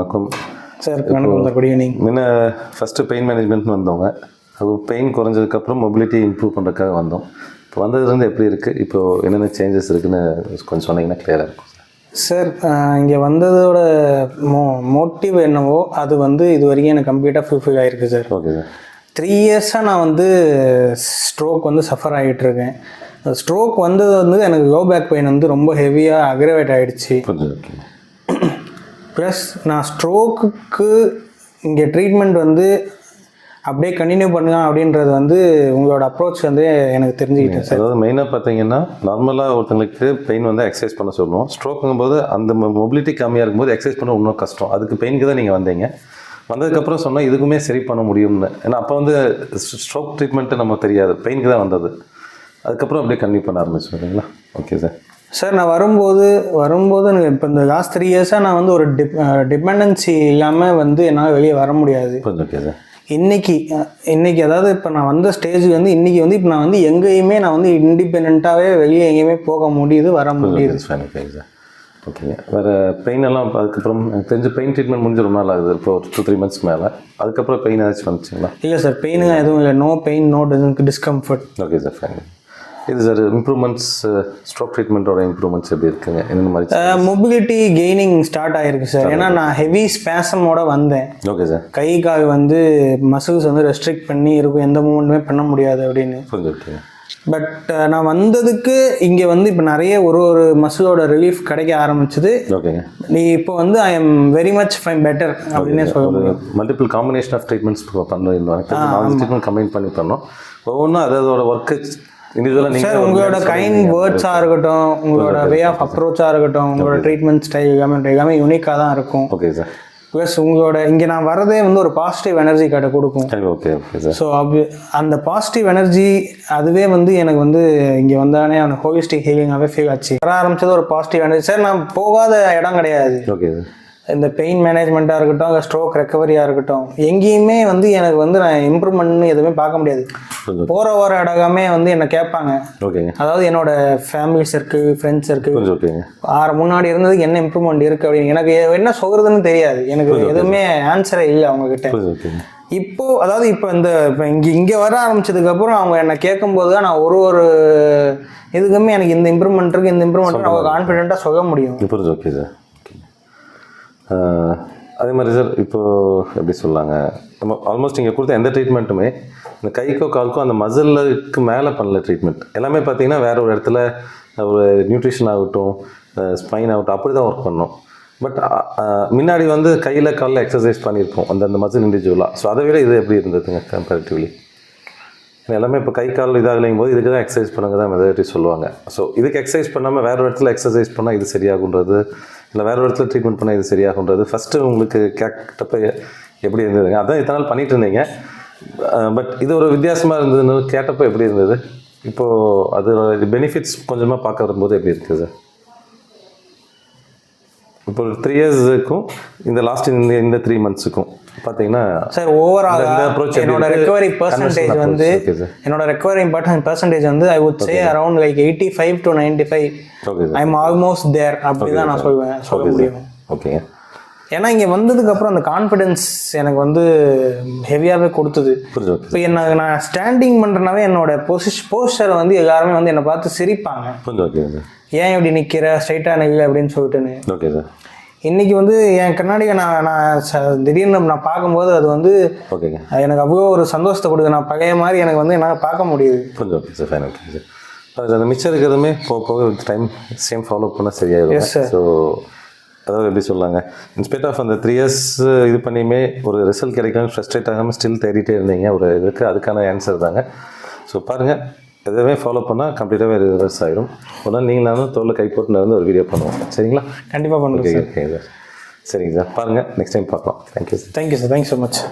வணக்கம் சார். வணக்கம் sir. Good evening. முன்ன ஃபஸ்ட்டு பெயின் மேனேஜ்மெண்ட்னு வந்தவங்க. அது பெயின் குறைஞ்சதுக்கப்புறம் மொபிலிட்டி இம்ப்ரூவ் பண்ணுறதுக்காக வந்தோம். இப்போ வந்ததுலேருந்து எப்படி இருக்குது, இப்போது என்னென்ன சேஞ்சஸ் இருக்குதுன்னு கொஞ்சம் சொன்னீங்கன்னா கிளியராக இருக்கும் சார். இங்கே வந்ததோட மோட்டிவ் என்னவோ அது இது வரைக்கும் எனக்கு கம்ப்ளீட்டாக ஃபுல்ஃபில் ஆகிருக்கு சார். Okay sir. 3 இயர்ஸாக நான் ஸ்ட்ரோக் சஃபர் ஆகிட்டுருக்கேன். ஸ்ட்ரோக் வந்தது எனக்கு லோ பேக் பெயின் ரொம்ப ஹெவியாக அக்ரவேட் ஆகிடுச்சு. ஓகே. ப்ளஸ் நான் ஸ்ட்ரோக்குக்கு இங்கே ட்ரீட்மெண்ட் அப்படியே கண்டினியூ பண்ணுங்க அப்படின்றது உங்களோட அப்ரோச் எனக்கு தெரிஞ்சுக்கிட்டேன் சார். அதாவது மெயினாக பார்த்தீங்கன்னா நார்மலாக ஒருத்தங்களுக்கு பெயின் எக்ஸசைஸ் பண்ண சொல்லுவோம். ஸ்ட்ரோக்குங்கும்போது அந்த மொபிலிட்டி கம்மியாக இருக்கும்போது எக்ஸசைஸ் பண்ண இன்னும் கஷ்டம். அதுக்கு பெயினுக்கு தான் நீங்கள் வந்தீங்க. வந்ததுக்கப்புறம் சொன்னால் இதுக்குமே சரி பண்ண முடியும்னு. ஏன்னா அப்போ ஸ்ட்ரோக் ட்ரீட்மெண்ட்டு நமக்கு தெரியாது, பெயினுக்கு தான் வந்தது. அதுக்கப்புறம் அப்படியே கண்டினியூ பண்ண ஆரம்பிச்சுங்களா? Okay sir. சார், நான் வரும்போது எனக்கு இப்போ இந்த லாஸ்ட் 3 இயர்ஸாக நான் ஒரு டிபெண்டன்சி இல்லாமல் என்னால் வெளியே வர முடியாது. Okay sir. இன்னைக்கு அதாவது இப்போ நான் வந்த ஸ்டேஜுக்கு இன்றைக்கி இப்போ நான் எங்கேயுமே நான் இண்டிபெண்ட்டாகவே வெளியே எங்கேயுமே போக முடியுது, வர முடியுது. Okay sir. ஓகேங்க. வேறு பெயின் எல்லாம் அதுக்கப்புறம் எனக்கு தெரிஞ்ச பெயின் ட்ரீட்மெண்ட் முடிஞ்ச ரொம்ப நாள் ஆகுது. இப்போ ஒரு 2-3 மந்த்ஸ் மேலே. அதுக்கப்புறம் பெயின் ஏதாச்சும் வந்துச்சுங்களா? இல்லை சார், பெயினுங்க எதுவும் இல்லை. No pain, no discomfort. Okay sir, fine. இது சார் இம்ப்ரூவ்மெண்ட்ஸ், ஸ்ட்ரோக் ட்ரீட்மெண்ட்டோட இம்ப்ரூவ்மெண்ட்ஸ் எப்படி இருக்குங்க? என்னென்ன மாதிரி? மொபிலிட்டி கெய்னிங் ஸ்டார்ட் ஆகிருக்கு சார். ஏன்னா நான் ஹெவி ஸ்பேசமோட வந்தேன். Okay sir. கை கால் மசில்ஸ் ரெஸ்ட்ரிக்ட் பண்ணி இருக்கும், எந்த மூமெண்ட்டுமே பண்ண முடியாது அப்படின்னு. ஓகே. பட் நான் வந்ததுக்கு இங்கே இப்போ நிறைய ஒரு மசிலோட ரிலீஃப் கிடைக்க ஆரம்பிச்சது. ஓகேங்க. நீ இப்போ I am very much fine better அப்படின்னே சொல்ல முடியும். மல்டிபிள் காம்பினேஷன் ஆஃப் ட்ரீட்மெண்ட்ஸ் பண்ணுறோம், கம்பைன் பண்ணி பண்ணோம். ஒவ்வொன்றும் அதோட ஒர்க்கு சார். உங்களோட கைண்ட் வேர்ட்ஸாக இருக்கட்டும், உங்களோட வே ஆஃப் அப்ரோச்சாக இருக்கட்டும், உங்களோட ட்ரீட்மெண்ட் ஸ்டைல் எல்லாமே யூனிக்காக தான் இருக்கும். Okay sir. ப்ளஸ் உங்களோட இங்கே நான் வரதே ஒரு பாசிட்டிவ் எனர்ஜி கொடுக்கும். Okay okay sir. ஸோ அந்த பாசிட்டிவ் எனர்ஜி அதுவே எனக்கு இங்கே வந்தானே அந்த ஹோலிஸ்டிக் ஹீலிங்காகவே ஃபீல் ஆச்சு. வர ஆரம்பிச்சது ஒரு பாசிட்டிவ் எனர்ஜி சார். நான் போகாத இடம் கிடையாது. ஓகே. இந்த பெயின் மேனேஜ்மெண்ட்டாக இருக்கட்டும், இல்லை ஸ்ட்ரோக் ரெக்கவரியாக இருக்கட்டும், எங்கேயுமே எனக்கு நான் இம்ப்ரூவ்மெண்ட்னு எதுவுமே பார்க்க முடியாது. போகிற இடமே என்னை கேட்பாங்க. ஓகேங்க. அதாவது என்னோட ஃபேமிலி சர்க்கிள், ஃப்ரெண்ட்ஸ் சர்க்கிள், ஓகேங்க, முன்னாடி இருந்ததுக்கு என்ன இம்ப்ரூவ்மெண்ட் இருக்குது அப்படின்னு எனக்கு என்ன சொல்கிறதுன்னு தெரியாது. எனக்கு எதுவுமே ஆன்சரே இல்லை அவங்கக்கிட்ட. இப்போ இங்கே வர ஆரம்பிச்சதுக்கப்புறம் அவங்க என்னை கேட்கும்போது தான் நான் ஒரு இதுக்குமே எனக்கு இந்த இம்ப்ரூவ்மெண்ட் இருக்குது, இந்த இம்ப்ரூவ்மெண்ட் அவங்க கான்ஃபிடென்ட்டாக சொல்ல முடியும். Okay sir. அதே மாதிரி சார், இப்போது எப்படி சொல்லாங்க, நம்ம ஆல்மோஸ்ட் இங்கே கொடுத்த எந்த ட்ரீட்மெண்ட்டுமே இந்த கைக்கோ கால்க்கோ அந்த மசிலுக்கு மேலே பண்ணல. ட்ரீட்மெண்ட் எல்லாமே பார்த்தீங்கன்னா வேறு ஒரு இடத்துல ஒரு நியூட்ரிஷன் ஆகட்டும், ஸ்பைன் ஆகட்டும், அப்படி தான் ஒர்க் பண்ணோம். பட் முன்னாடி கையில் காலில் எக்ஸசைஸ் பண்ணியிருப்போம் அந்த மசில் இண்டிவிஜுவலாக. ஸோ அதை விட இது எப்படி இருந்ததுங்க கம்பேரிட்டிவ்லி? எல்லாமே இப்போ கை கால் இதாகலையும் போது இதுக்கு தான் எக்ஸசைஸ் பண்ணுங்க தான் மெஜாரிட்டி சொல்லுவாங்க. ஸோ இதுக்கு எக்ஸசைஸ் பண்ணாமல் வேறு இடத்துல எக்ஸசைஸ் பண்ணால் இது சரியாகுன்றது, இல்லை வேறு இடத்துல ட்ரீட்மெண்ட் பண்ணால் இது சரியாகுன்றது ஃபஸ்ட்டு உங்களுக்கு கேட்டப்போ எப்படி இருந்ததுங்க? அதான் இத்தனை நாள் பண்ணிகிட்டு இருந்தீங்க. பட் இது ஒரு வித்தியாசமாக இருந்ததுன்னு கேட்டப்போ எப்படி இருந்தது? இப்போது அது பெனிஃபிட்ஸ் கொஞ்சமாக பார்க்க வரும்போது எப்படி இருக்குது சார்? இப்போ 3 இயர்ஸுக்கும் இந்த லாஸ்ட் இந்த 3 மந்த்ஸுக்கும் பார்த்தீங்கன்னா சார் ஓவரால் என்னோட recovery percentage I would say around like 85 to 95. I am almost there அப்படி தான் நான் சொல்ல முடியும். ஓகே. ஏன்னா இங்கே வந்ததுக்கப்புறம் அந்த கான்ஃபிடென்ஸ் எனக்கு ஹெவியாகவே கொடுத்தது. இப்போ நான் ஸ்டாண்டிங் பண்ணுறனாவே என்னோட போஸ்டரை எல்லாருமே என்னை பார்த்து சிரிப்பாங்க. ஏன் இப்படி நிற்கிற, ஸ்ட்ரைட்டாக நில்லை அப்படின்னு சொல்லிட்டுன்னு. Okay sir. இன்னைக்கு என் கண்ணாடியை நான் திடீர்னு நான் பார்க்கும்போது அது ஓகேங்க, எனக்கு அவ்வளோ ஒரு சந்தோஷத்தை கொடுக்குது. நான் பழைய மாதிரி எனக்கு என்னால் பார்க்க முடியுது. கொஞ்சம் okay sir, fine. Okay sir. அந்த மிச்சம் இருக்கிறதுமே போக டைம் சேம் ஃபாலோ பண்ணால் சரியாயிடும். ஸோ அதாவது எப்படி சொல்லாங்க, இன்ஸ்பைட் ஆஃப் அந்த 3 இயர்ஸ் இது பண்ணியுமே ஒரு ரிசல்ட் கிடைக்காம ஃப்ரஸ்ட்ரேட் ஆகாமல் ஸ்டில் தேடிட்டே இருந்தீங்க ஒரு இதுக்கு. அதுக்கான ஆன்சர் தாங்க. ஸோ பாருங்கள், எதுவுமே ஃபாலோ பண்ணால் கம்ப்ளீட்டாகவே ரிவர்ஸ் ஆகிடும். ஒரு நாள் நீங்களாலும் தோலில் கை போட்டு ஒரு வீடியோ பண்ணுவோம். சரிங்களா? கண்டிப்பாக பண்ணுவோம். Okay sir. சரிங்க சார், பாருங்கள், நெக்ஸ்ட் டைம் பார்க்கலாம். Thank you sir. Thank you so much.